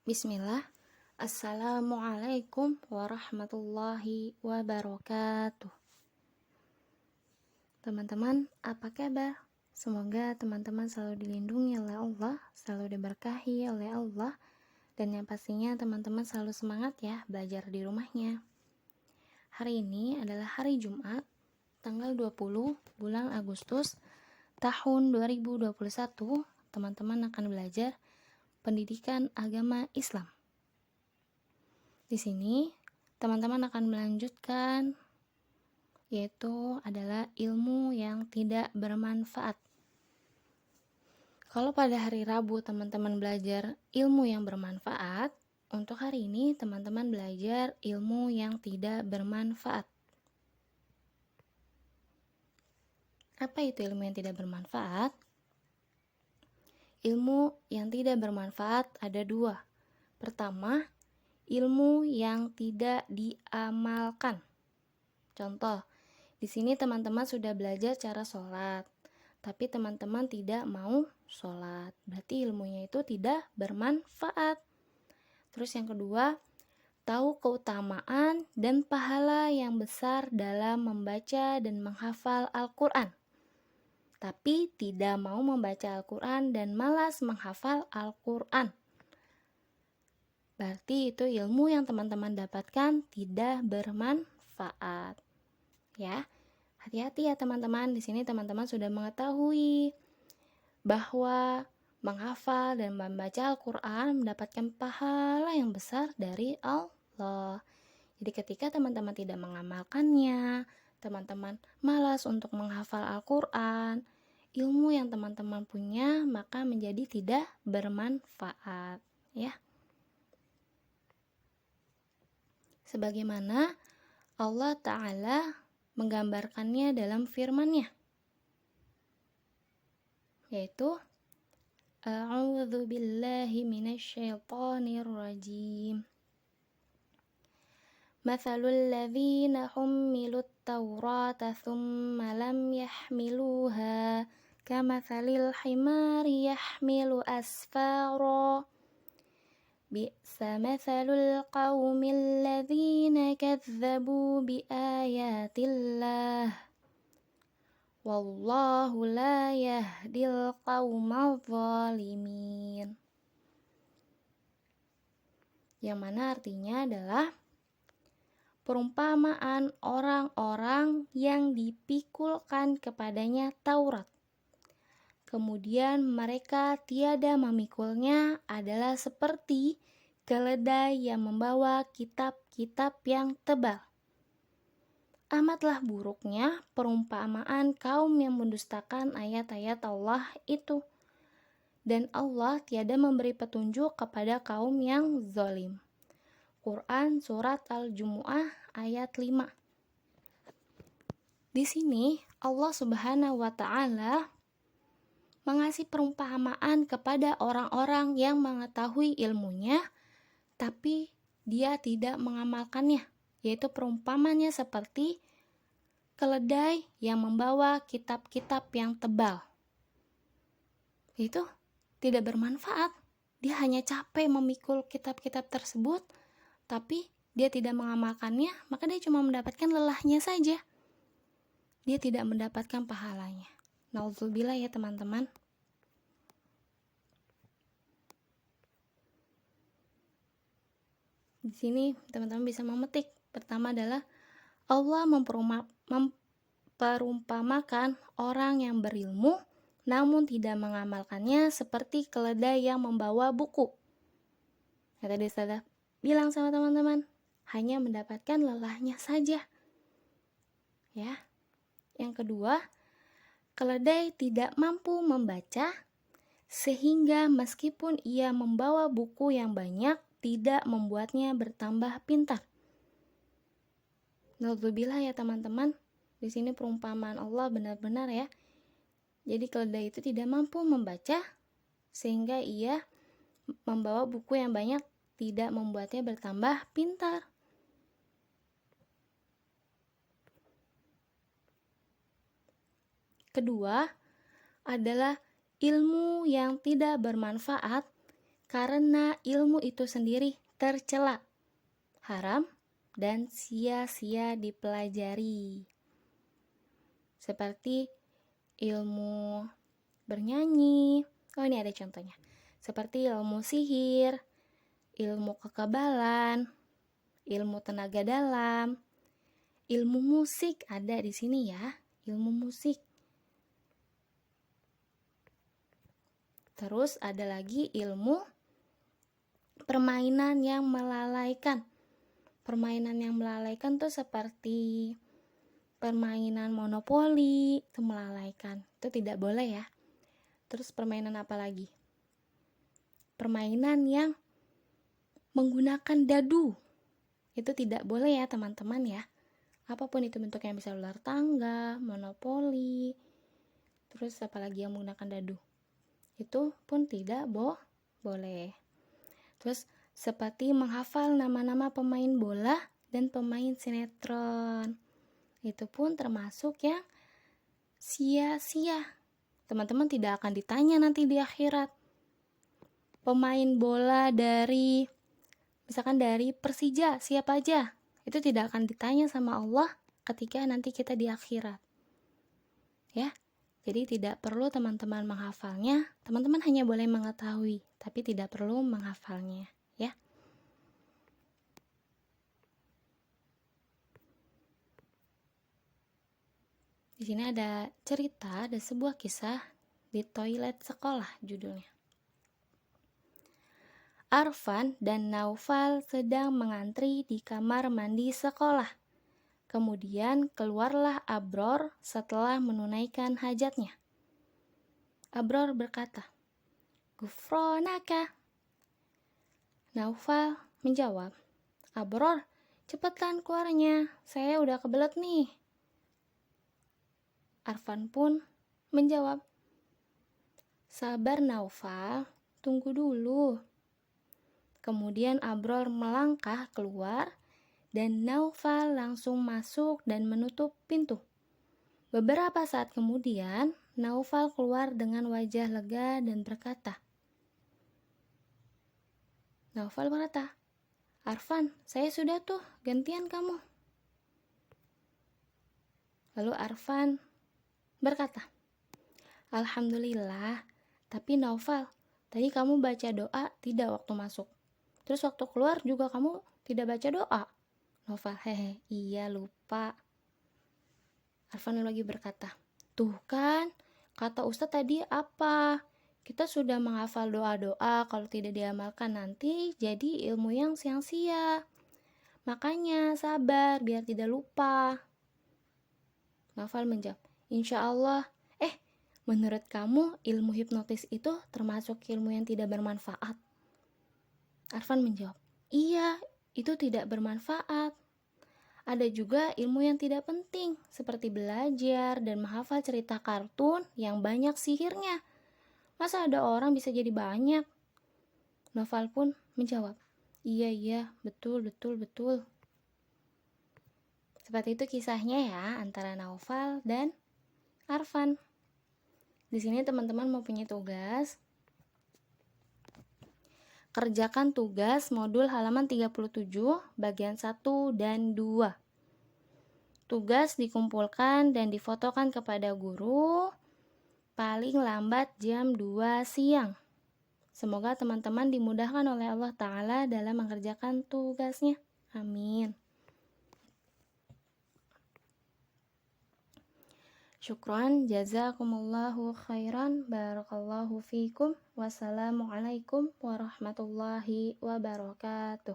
Bismillah. Assalamualaikum warahmatullahi wabarakatuh. Teman-teman, apa kabar? Semoga teman-teman selalu dilindungi oleh Allah, selalu diberkahi oleh Allah, dan yang pastinya teman-teman selalu semangat ya belajar di rumahnya. Hari ini adalah hari Jumat, tanggal 20 bulan Agustus tahun 2021. Teman-teman akan belajar pendidikan agama Islam. Di sini, teman-teman akan melanjutkan, yaitu adalah ilmu yang tidak bermanfaat. Kalau pada hari Rabu teman-teman belajar ilmu yang bermanfaat, untuk hari ini teman-teman belajar ilmu yang tidak bermanfaat. Apa itu ilmu yang tidak bermanfaat? Ilmu yang tidak bermanfaat ada dua. Pertama, ilmu yang tidak diamalkan. Contoh, di sini teman-teman sudah belajar cara sholat, tapi teman-teman tidak mau sholat. Berarti ilmunya itu tidak bermanfaat. Terus yang kedua, tahu keutamaan dan pahala yang besar dalam membaca dan menghafal Al-Quran, tapi tidak mau membaca Al-Quran dan malas menghafal Al-Quran. Berarti itu ilmu yang teman-teman dapatkan tidak bermanfaat. Ya, hati-hati ya teman-teman. Di sini teman-teman sudah mengetahui bahwa menghafal dan membaca Al-Quran mendapatkan pahala yang besar dari Allah. Jadi ketika teman-teman tidak mengamalkannya, teman-teman malas untuk menghafal Al-Quran, ilmu yang teman-teman punya maka menjadi tidak bermanfaat, ya. Sebagaimana Allah Ta'ala menggambarkannya dalam firman-Nya, yaitu A'udzu billahi minasyaitonir rajim. Matsalul ladzina hummilut taurata tsumma lam yahmiluha kamatsalil himari yahmilu asfara. Bi'sa matsalul qaumil ladzina kadzdzabu biayatillah. Wallahu la yahdil qaumadz zalimin. Yang mana artinya adalah perumpamaan orang-orang yang dipikulkan kepadanya Taurat. Kemudian mereka tiada memikulnya adalah seperti keledai yang membawa kitab-kitab yang tebal. Amatlah buruknya perumpamaan kaum yang mendustakan ayat-ayat Allah itu. Dan Allah tiada memberi petunjuk kepada kaum yang zalim. Quran Surat Al-Jumu'ah ayat 5. Di sini Allah Subhanahu wa Ta'ala mengasih perumpamaan kepada orang-orang yang mengetahui ilmunya, tapi dia tidak mengamalkannya, yaitu perumpamannya seperti keledai yang membawa kitab-kitab yang tebal. Itu tidak bermanfaat. Dia hanya capek memikul kitab-kitab tersebut, tapi dia tidak mengamalkannya, maka dia cuma mendapatkan lelahnya saja. Dia tidak mendapatkan pahalanya. Nauzubillah ya teman-teman. Di sini teman-teman bisa memetik. Pertama adalah Allah memperumpamakan orang yang berilmu namun tidak mengamalkannya seperti keledai yang membawa buku. Ya, tadi saya bilang sama teman-teman, hanya mendapatkan lelahnya saja. Ya. Yang kedua, keledai tidak mampu membaca sehingga meskipun ia membawa buku yang banyak tidak membuatnya bertambah pintar. Nauzubillah ya teman-teman. Di sini perumpamaan Allah benar-benar ya. Jadi keledai itu tidak mampu membaca sehingga ia membawa buku yang banyak tidak membuatnya bertambah pintar. Kedua adalah ilmu yang tidak bermanfaat karena ilmu itu sendiri tercela, haram, dan sia-sia dipelajari. Seperti ilmu bernyanyi. Oh, ini ada contohnya. Seperti ilmu sihir, ilmu kekebalan, ilmu tenaga dalam, ilmu musik ada di sini ya, ilmu musik. Terus ada lagi ilmu permainan yang melalaikan. Permainan yang melalaikan tuh seperti permainan monopoli, itu melalaikan. Itu tidak boleh ya. Terus permainan apa lagi? Permainan yang menggunakan dadu. Itu tidak boleh ya teman-teman ya. Apapun itu bentuknya, bisa ular tangga, monopoli, terus apalagi yang menggunakan dadu. Itu pun tidak boleh. Terus seperti menghafal nama-nama pemain bola dan pemain sinetron. Itu pun termasuk yang sia-sia. Teman-teman tidak akan ditanya nanti di akhirat. Pemain bola dari misalkan dari Persija, siapa aja? Itu tidak akan ditanya sama Allah ketika nanti kita di akhirat. Ya. Jadi tidak perlu teman-teman menghafalnya, teman-teman hanya boleh mengetahui, tapi tidak perlu menghafalnya, ya. Di sini ada cerita, ada sebuah kisah di toilet sekolah judulnya. Arfan dan Naufal sedang mengantri di kamar mandi sekolah. Kemudian keluarlah Abror setelah menunaikan hajatnya. Abror berkata, "Gufronaka." Naufal menjawab, "Abror, cepetan keluarnya, saya udah kebelet nih." Arfan pun menjawab, "Sabar Naufal, tunggu dulu." Kemudian Abror melangkah keluar dan Naufal langsung masuk dan menutup pintu. Beberapa saat kemudian, Naufal keluar dengan wajah lega dan berkata, "Arfan, saya sudah tuh, gantian kamu." Lalu Arfan berkata, "Alhamdulillah, tapi Naufal, tadi kamu baca doa tidak waktu masuk? Terus waktu keluar juga kamu tidak baca doa?" Naufal, "Iya lupa." Arfan lagi berkata, "Tuh kan, kata Ustadz tadi apa? Kita sudah menghafal doa-doa, kalau tidak diamalkan nanti jadi ilmu yang sia-sia. Makanya sabar biar tidak lupa." Naufal menjawab, "Insya Allah." Menurut kamu ilmu hipnotis itu termasuk ilmu yang tidak bermanfaat?" Arfan menjawab, "Iya, itu tidak bermanfaat. Ada juga ilmu yang tidak penting, seperti belajar dan menghafal cerita kartun yang banyak sihirnya. Masa ada orang bisa jadi banyak?" Naufal pun menjawab, Iya, betul." Seperti itu kisahnya ya, antara Naufal dan Arfan. Di sini teman-teman mau punya tugas. Kerjakan tugas modul halaman 37, bagian 1 dan 2. Tugas dikumpulkan dan difotokan kepada guru paling lambat jam 2 siang. Semoga teman-teman dimudahkan oleh Allah Ta'ala dalam mengerjakan tugasnya. Amin. Syukran, jazakumullahu khairan, barakallahu fikum, wassalamualaikum warahmatullahi wabarakatuh.